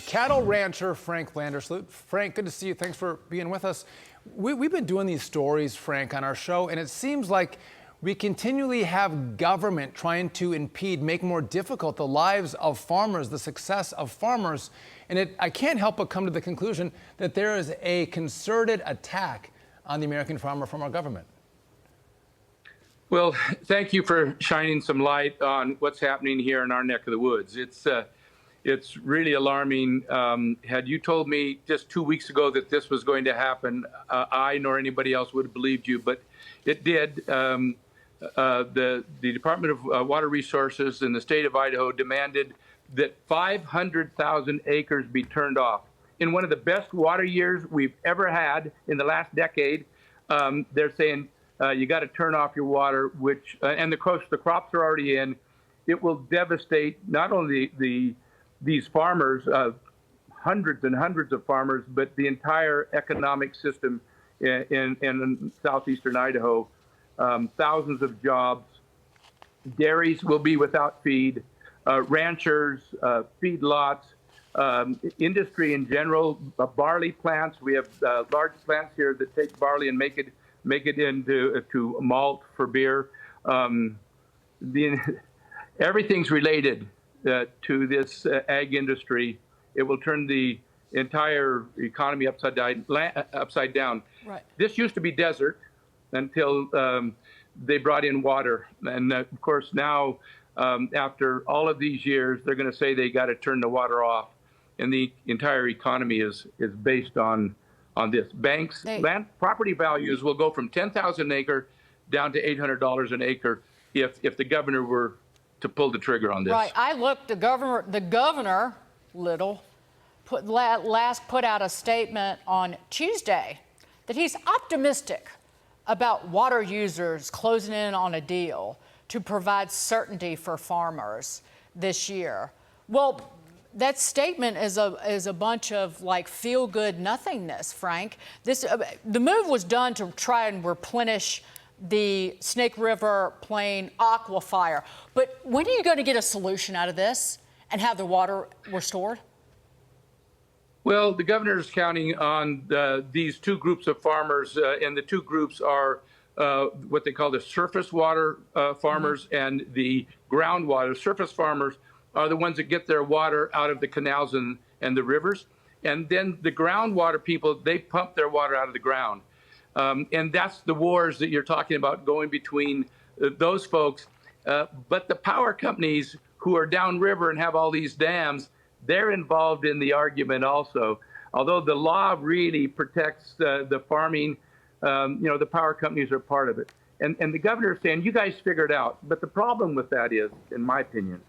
Cattle rancher Frank Vandersloot. Frank, good to see you. Thanks for being with us. We've been doing these stories, Frank, on our show, and it seems like we continually have government trying to impede, make more difficult the lives of farmers, the success of farmers. And I can't help but come to the conclusion that there is a concerted attack on the American farmer from our government. Well, thank you for shining some light on what's happening here in our neck of the woods. It's really alarming. Had you told me just 2 weeks ago that this was going to happen, I nor anybody else would have believed you, but it did. The Department of Water Resources in the state of Idaho demanded that 500,000 acres be turned off. In one of the best water years we've ever had in the last decade, they're saying you got to turn off your water, which, and the crops are already in. It will devastate not only these farmers, hundreds and hundreds of farmers, but the entire economic system in southeastern Idaho. Thousands of jobs. Dairies will be without feed. Ranchers, feedlots, industry in general, barley plants. We have large plants here that take barley and make it into malt for beer. Everything's related to this ag industry. It will turn the entire economy upside down. Right. This used to be desert until they brought in water. And of course now, after all of these years, they're going to say they got to turn the water off. And the entire economy is based on this. Land property values will go from 10,000 an acre down to $800 an acre if the governor were to pull the trigger on this. Right. I looked. The governor, put out a statement on Tuesday that he's optimistic about water users closing in on a deal to provide certainty for farmers this year. Well, that statement is a bunch of like feel-good nothingness, Frank. The move was done to try and replenish the Snake River Plain aquifer. But when are you going to get a solution out of this and have the water restored? Well, the governor is counting on these two groups of farmers, and the two groups are what they call the surface water farmers and the groundwater. Surface farmers are the ones that get their water out of the canals and the rivers. And then the groundwater people, they pump their water out of the ground. And that's the wars that you're talking about going between those folks. But the power companies who are downriver and have all these dams, they're involved in the argument also. Although the law really protects the farming, the power companies are part of it. And the governor is saying, you guys figure it out. But the problem with that is, in my opinion,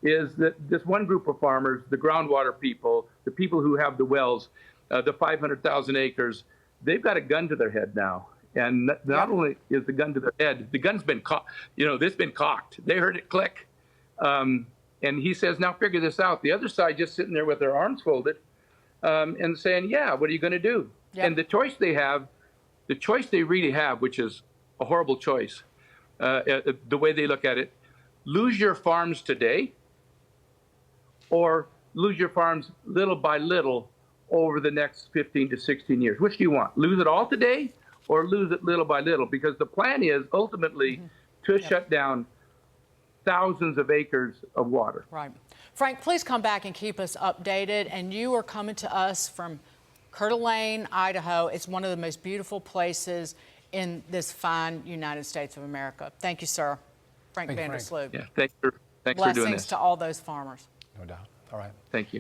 is that this one group of farmers, the groundwater people, the people who have the wells, the 500,000 acres, they've got a gun to their head now. And not only is the gun to their head, the gun's been cocked. It's been cocked. They heard it click. And he says, now figure this out. The other side just sitting there with their arms folded and saying, yeah, what are you going to do? Yep. And the choice they really have, which is a horrible choice, the way they look at it, lose your farms today or lose your farms little by little over the next 15 to 16 years. Which do you want? Lose it all today or lose it little by little? Because the plan is ultimately to shut down thousands of acres of water. Right. Frank, please come back and keep us updated. And you are coming to us from Coeur d'Alene, Idaho. It's one of the most beautiful places in this fine United States of America. Thank you, sir. Frank Vandersloot. Yeah, thanks for doing this. Blessings to all those farmers. No doubt. All right. Thank you.